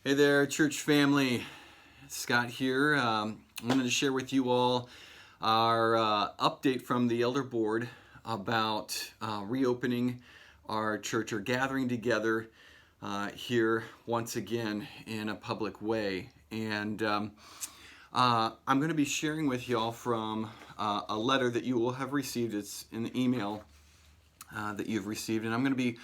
Hey there, church family. Scott here. I wanted to share with you all our update from the Elder Board about reopening our church or gathering together here once again in a public way. And I'm going to be sharing with you all from a letter that you will have received. It's in the email that you've received, and I'm going to be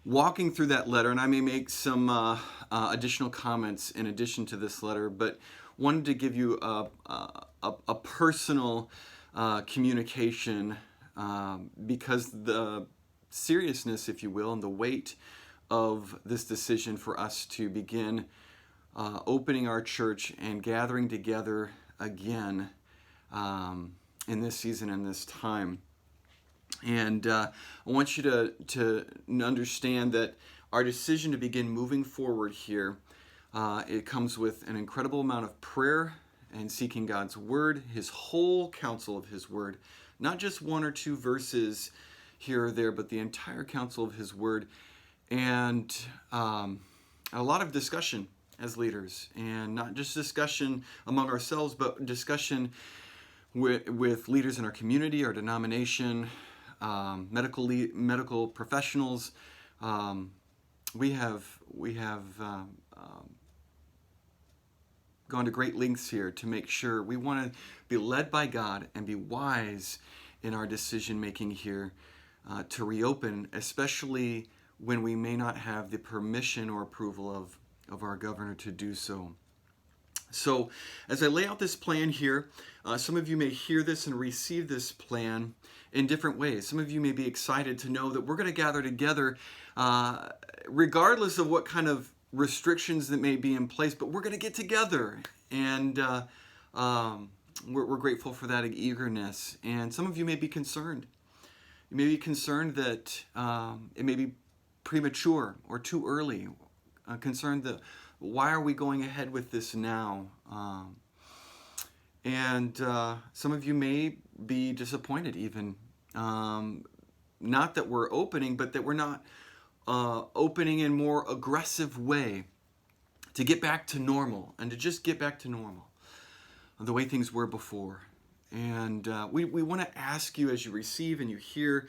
walking through that letter, and I may make some additional comments in addition to this letter, but wanted to give you a personal communication because the seriousness, if you will, and the weight of this decision for us to begin opening our church and gathering together again in this season and this time. And I want you to understand that our decision to begin moving forward here, it comes with an incredible amount of prayer and seeking God's Word, His whole counsel of His Word, not just one or two verses here or there, but the entire counsel of His Word, and a lot of discussion as leaders, and not just discussion among ourselves, but discussion with leaders in our community, our denomination, medical professionals. We have gone to great lengths here to make sure we want to be led by God and be wise in our decision making here to reopen, especially when we may not have the permission or approval of our governor to do so. So as I lay out this plan here, some of you may hear this and receive this plan in different ways. Some of you may be excited to know that we're going to gather together regardless of what kind of restrictions that may be in place, but we're going to get together. And we're grateful for that eagerness. And some of you may be concerned. You may be concerned that it may be premature or too early, concerned that why are we going ahead with this now? And some of you may be disappointed even. Not that we're opening, but that we're not opening in more aggressive way to get back to normal and to just get back to normal, the way things were before. And we want to ask you as you receive and you hear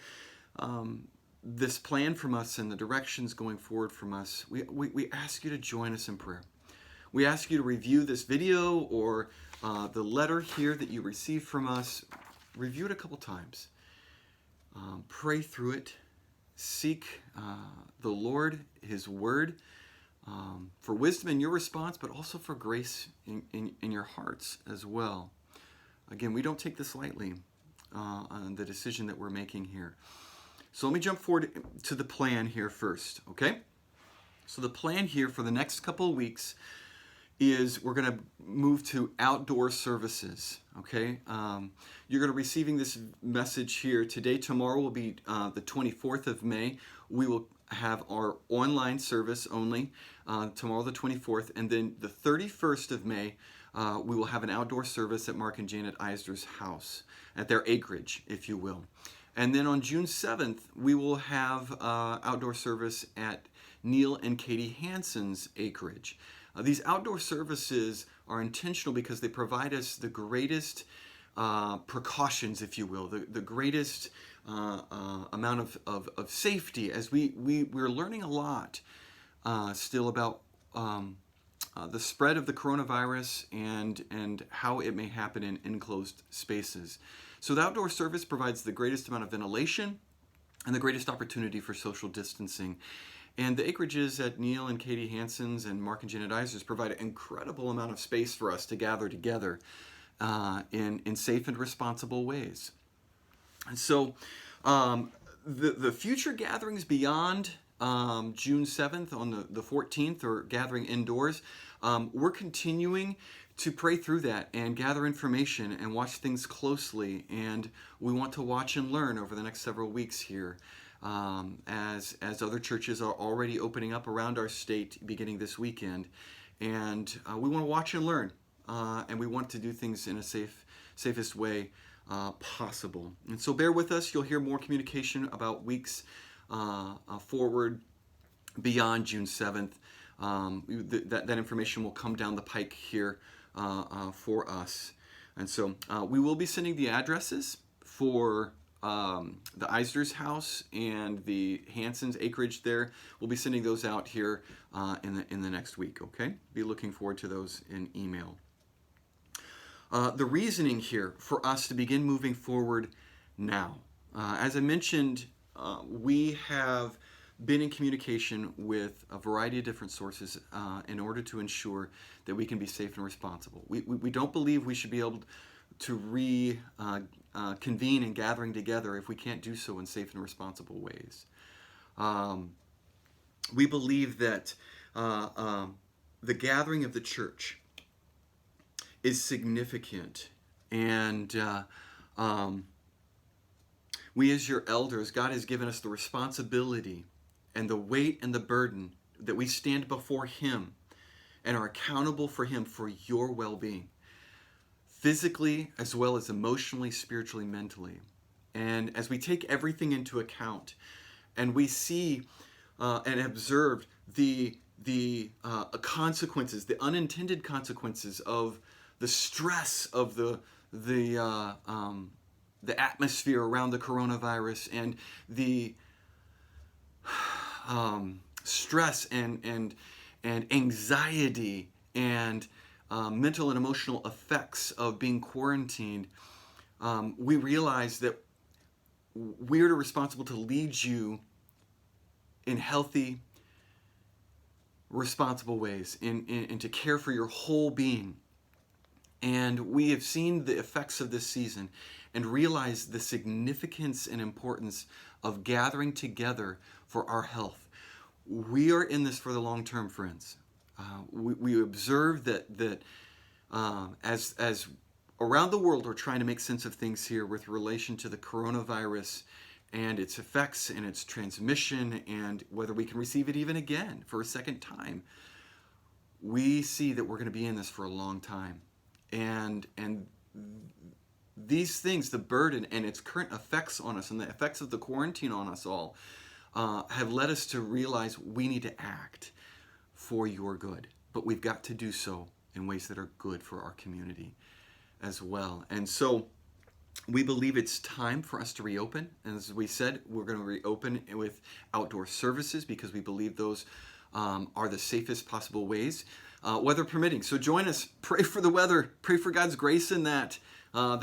this plan from us and the directions going forward from us, we ask you to join us in prayer. We ask you to review this video or the letter here that you received from us. Review it a couple times. Pray through it. Seek the Lord, His Word, for wisdom in your response, but also for grace in your hearts as well. Again, we don't take this lightly on the decision that we're making here. So let me jump forward to the plan here first, okay? So the plan here for the next couple of weeks is we're going to move to outdoor services, okay? You're going to be receiving this message here today. Tomorrow will be the 24th of May. We will have our online service only tomorrow the 24th, and then the 31st of May we will have an outdoor service at Mark and Janet Eisner's house, at their acreage, if you will. And then on June 7th, we will have outdoor service at Neil and Katie Hansen's acreage. These outdoor services are intentional because they provide us the greatest precautions, if you will, the greatest amount of safety, as we're learning a lot still about the spread of the coronavirus and how it may happen in enclosed spaces. So the outdoor service provides the greatest amount of ventilation and the greatest opportunity for social distancing. And the acreages at Neil and Katie Hansen's and Mark and Janet Eisner's provide an incredible amount of space for us to gather together in safe and responsible ways. And so the future gatherings beyond June 7th on the 14th, or gathering indoors, we're continuing to pray through that and gather information and watch things closely. And we want to watch and learn over the next several weeks here as other churches are already opening up around our state beginning this weekend. And we want to watch and learn. And we want to do things in a safest way possible. And so bear with us. You'll hear more communication about weeks forward beyond June 7th. that information will come down the pike here for us. And so we will be sending the addresses for the Eisner's house and the Hanson's acreage there. We'll be sending those out here in the next week, okay? Be looking forward to those in email. The reasoning here for us to begin moving forward now. As I mentioned, we have been in communication with a variety of different sources in order to ensure that we can be safe and responsible. We don't believe we should be able to convene and gathering together if we can't do so in safe and responsible ways. We believe that the gathering of the church is significant, and we as your elders, God has given us the responsibility and the weight and the burden that we stand before Him and are accountable for Him for your well-being, physically as well as emotionally, spiritually, mentally. And as we take everything into account and we see and observe the consequences, the unintended consequences of the stress of the atmosphere around the coronavirus, and the stress and anxiety and mental and emotional effects of being quarantined, we realize that we're responsible to lead you in healthy, responsible ways, and to care for your whole being. And we have seen the effects of this season and realized the significance and importance of gathering together for our health. We are in this for the long term, friends. We observe that as around the world we're trying to make sense of things here with relation to the coronavirus and its effects and its transmission and whether we can receive it even again for a second time. We see that we're going to be in this for a long time. And these things, the burden and its current effects on us and the effects of the quarantine on us all, have led us to realize we need to act for your good. But we've got to do so in ways that are good for our community as well. And so we believe it's time for us to reopen. And as we said, we're going to reopen with outdoor services because we believe those are the safest possible ways, weather permitting. So join us, pray for the weather, pray for God's grace in that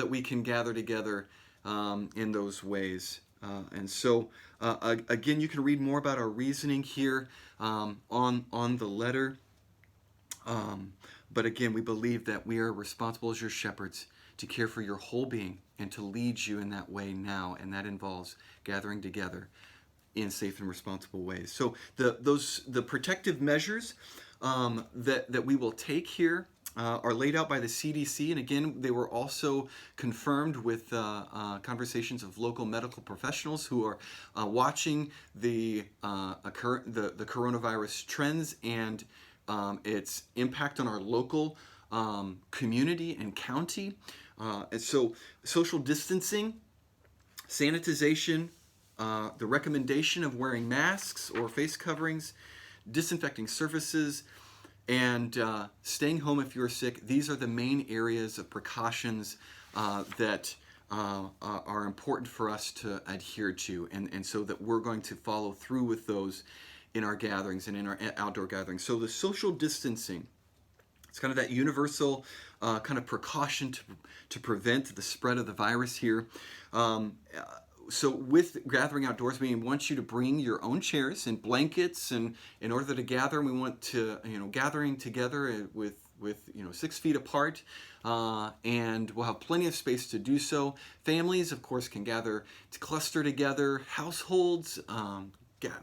we can gather together in those ways. And so, again, you can read more about our reasoning here on the letter. But again, we believe that we are responsible as your shepherds to care for your whole being and to lead you in that way now. And that involves gathering together in safe and responsible ways. So the protective measures that we will take here are laid out by the CDC, and again, they were also confirmed with conversations of local medical professionals who are watching the coronavirus trends and its impact on our local community and county. And so, social distancing, sanitization, the recommendation of wearing masks or face coverings, disinfecting surfaces, and staying home if you're sick. These are the main areas of precautions that are important for us to adhere to, and so that we're going to follow through with those in our gatherings and in our outdoor gatherings. So the social distancing, it's kind of that universal kind of precaution to prevent the spread of the virus here. So with gathering outdoors, we want you to bring your own chairs and blankets, and in order to gather, we want to, gathering together with 6 feet apart, and we'll have plenty of space to do so. Families, of course, can gather to cluster together. Households,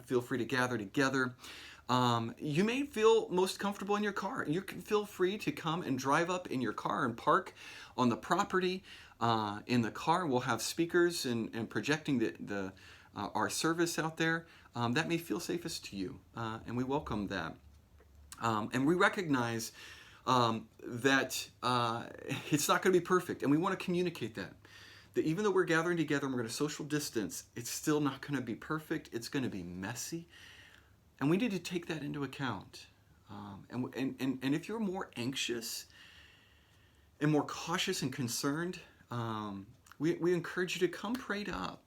feel free to gather together. You may feel most comfortable in your car. You can feel free to come and drive up in your car and park on the property. In the car, we'll have speakers and projecting our service out there. That may feel safest to you, and we welcome that. And we recognize that it's not going to be perfect, and we want to communicate that even though we're gathering together and we're going to social distance, it's still not going to be perfect. It's going to be messy, and we need to take that into account. And if you're more anxious and more cautious and concerned, we encourage you to come prayed up.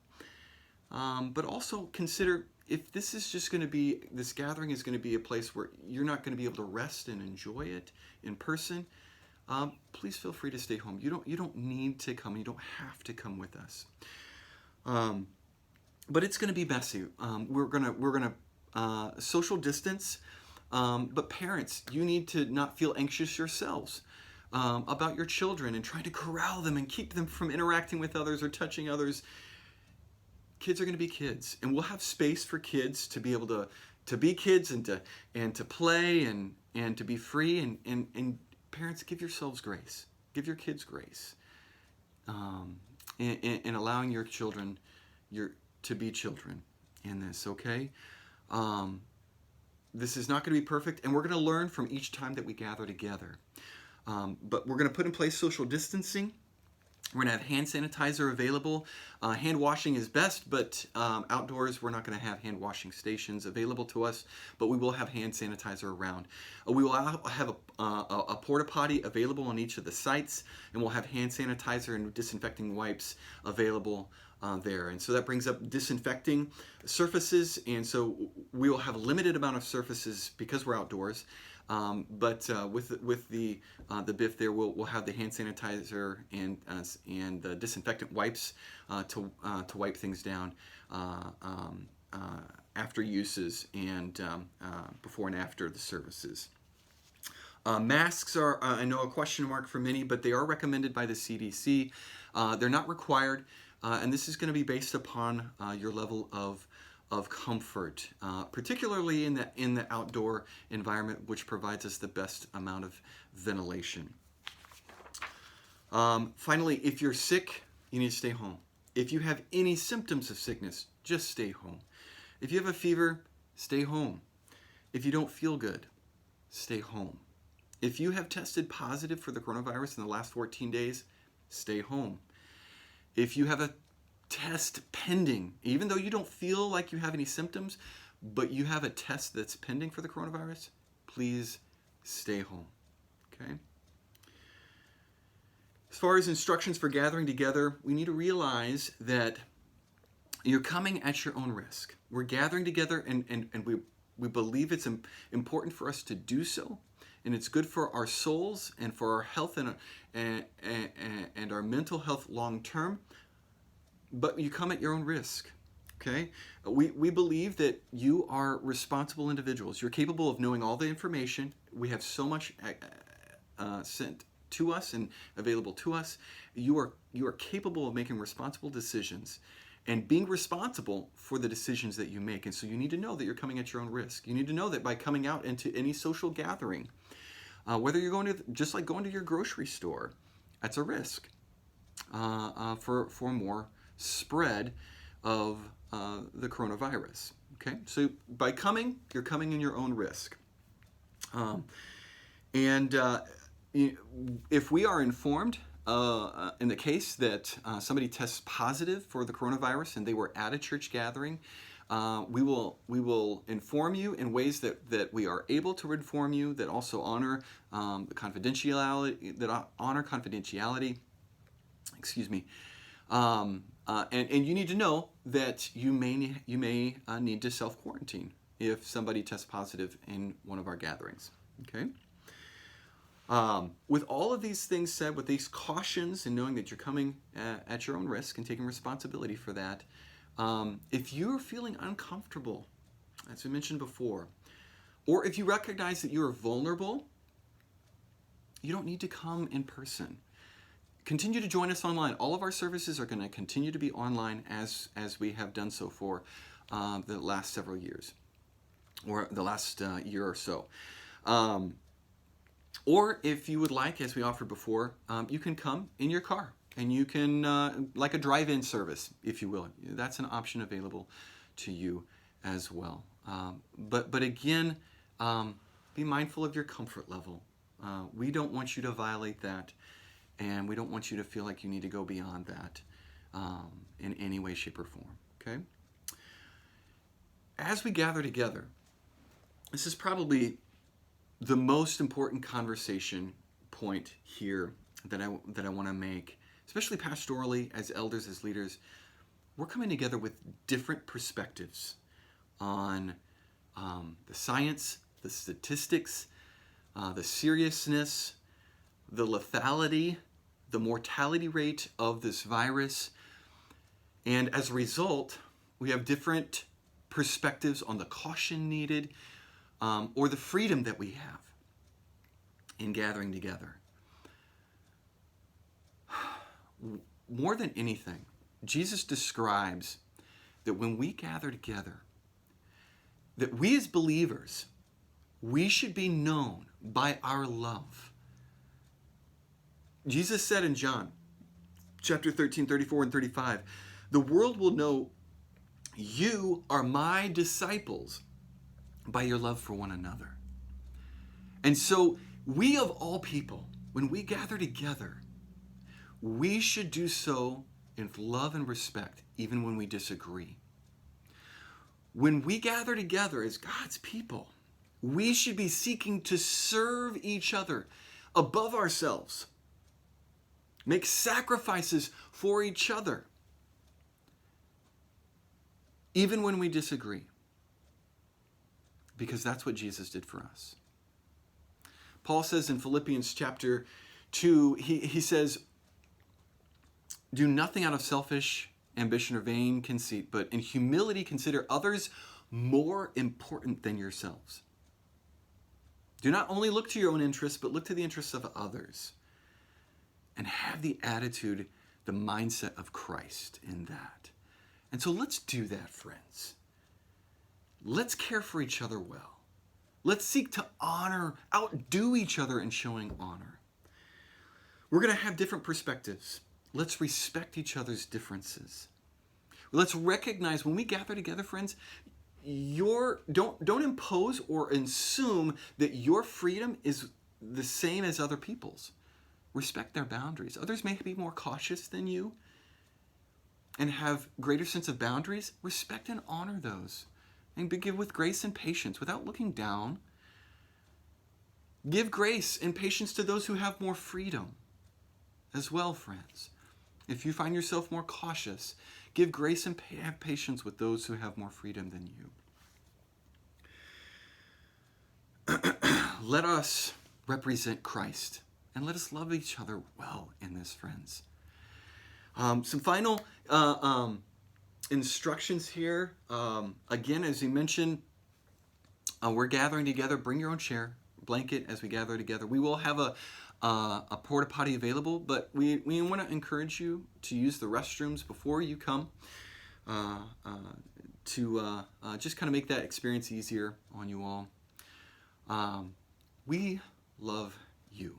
But also consider, if this is just going to be, this gathering is going to be a place where you're not going to be able to rest and enjoy it in person, please feel free to stay home. You don't need to come. You don't have to come with us. But it's going to be messy. We're gonna social distance. But parents, you need to not feel anxious yourselves about your children and trying to corral them and keep them from interacting with others or touching others. Kids are going to be kids, and we'll have space for kids to be able to be kids and to play and to be free. And parents, give yourselves grace. Give your kids grace in allowing your children to be children in this. Okay. This is not going to be perfect, and we're going to learn from each time that we gather together. But we're going to put in place social distancing. We're going to have hand sanitizer available. Hand washing is best, but outdoors we're not going to have hand washing stations available to us, but we will have hand sanitizer around. We will have a porta potty available on each of the sites, and we'll have hand sanitizer and disinfecting wipes available there. And so that brings up disinfecting surfaces, and so we will have a limited amount of surfaces because we're outdoors. But with the BIF there, we'll have the hand sanitizer and the disinfectant wipes to wipe things down after uses and before and after the services. Masks are, I know, a question mark for many, but they are recommended by the CDC. They're not required, and this is going to be based upon your level of comfort, particularly in the outdoor environment, which provides us the best amount of ventilation. Finally, if you're sick, you need to stay home. If you have any symptoms of sickness, just stay home. If you have a fever, stay home. If you don't feel good, stay home. If you have tested positive for the coronavirus in the last 14 days, stay home. If you have a test pending, even though you don't feel like you have any symptoms, but you have a test that's pending for the coronavirus, please stay home. Okay? As far as instructions for gathering together, we need to realize that you're coming at your own risk. We're gathering together, and we believe it's important for us to do so, and it's good for our souls and for our health and our mental health long term. But you come at your own risk. Okay? We believe that you are responsible individuals. You're capable of knowing all the information. We have so much sent to us and available to us. You are capable of making responsible decisions and being responsible for the decisions that you make. And so you need to know that you're coming at your own risk. You need to know that by coming out into any social gathering, whether you're going to, just like going to your grocery store, that's a risk for more spread of the coronavirus. Okay, so by coming, you're coming in your own risk. If we are informed in the case that somebody tests positive for the coronavirus and they were at a church gathering, we will inform you in ways that we are able to inform you, that also honor the confidentiality, Excuse me. And you need to know that you may need to self-quarantine if somebody tests positive in one of our gatherings. Okay. With all of these things said, with these cautions and knowing that you're coming at your own risk and taking responsibility for that, if you're feeling uncomfortable, as we mentioned before, or if you recognize that you are vulnerable, you don't need to come in person. Continue to join us online. All of our services are going to continue to be online as we have done so for the last several years, or the last year or so. Or if you would like, as we offered before, you can come in your car, and you can, like a drive-in service, if you will. That's an option available to you as well. But again, be mindful of your comfort level. We don't want you to violate that, and we don't want you to feel like you need to go beyond that in any way, shape, or form. Okay? As we gather together, this is probably the most important conversation point here that I want to make, especially pastorally, as elders, as leaders, we're coming together with different perspectives on the science, the statistics, the seriousness, the lethality, the mortality rate of this virus. And as a result, we have different perspectives on the caution needed or the freedom that we have in gathering together. More than anything, Jesus describes that when we gather together, that we as believers, we should be known by our love. Jesus said in John chapter 13, 34 and 35, the world will know you are my disciples by your love for one another. And so we of all people, when we gather together, we should do so in love and respect, even when we disagree. When we gather together as God's people, we should be seeking to serve each other above ourselves. Make sacrifices for each other, even when we disagree, because that's what Jesus did for us. Paul says in Philippians chapter 2, he says, do nothing out of selfish ambition or vain conceit, but in humility consider others more important than yourselves. Do not only look to your own interests, but look to the interests of others. And have the attitude, the mindset of Christ in that. And so let's do that, friends. Let's care for each other well. Let's seek to outdo each other in showing honor. We're going to have different perspectives. Let's respect each other's differences. Let's recognize when we gather together, friends, don't impose or assume that your freedom is the same as other people's. Respect their boundaries. Others may be more cautious than you and have greater sense of boundaries. Respect and honor those. And give with grace and patience without looking down. Give grace and patience to those who have more freedom as well, friends. If you find yourself more cautious, give grace and have patience with those who have more freedom than you. Let us represent Christ. And let us love each other well in this, friends. Some final instructions here. Again, as you mentioned, we're gathering together. Bring your own chair, blanket as we gather together. We will have a porta potty available, but we want to encourage you to use the restrooms before you come to just kind of make that experience easier on you all. We love you.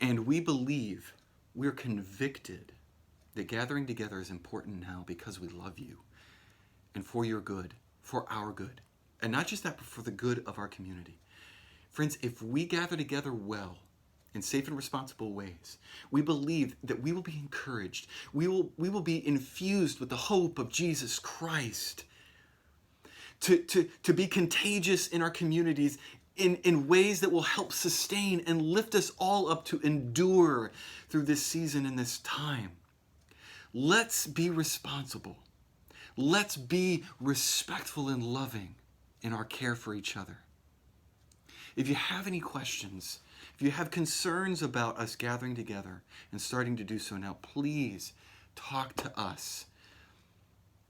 And we believe, we're convicted that gathering together is important now because we love you and for your good, for our good. And not just that, but for the good of our community. Friends, if we gather together well, in safe and responsible ways, we believe that we will be encouraged. We will be infused with the hope of Jesus Christ to be contagious in our communities in ways that will help sustain and lift us all up to endure through this season and this time. Let's be responsible. Let's be respectful and loving in our care for each other. If you have any questions, if you have concerns about us gathering together and starting to do so now, please talk to us.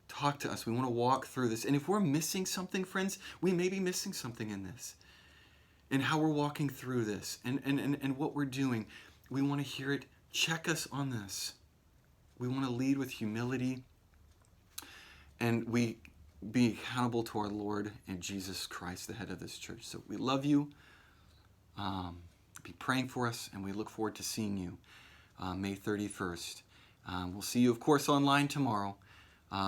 Talk to us. We want to walk through this. And if we're missing something, friends, we may be missing something in this. And how we're walking through this and what we're doing. We want to hear it. Check us on this. We want to lead with humility. And we be accountable to our Lord and Jesus Christ, the head of this church. So we love you. Be praying for us. And we look forward to seeing you May 31st. We'll see you, of course, online tomorrow. We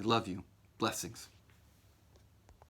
love you. Blessings.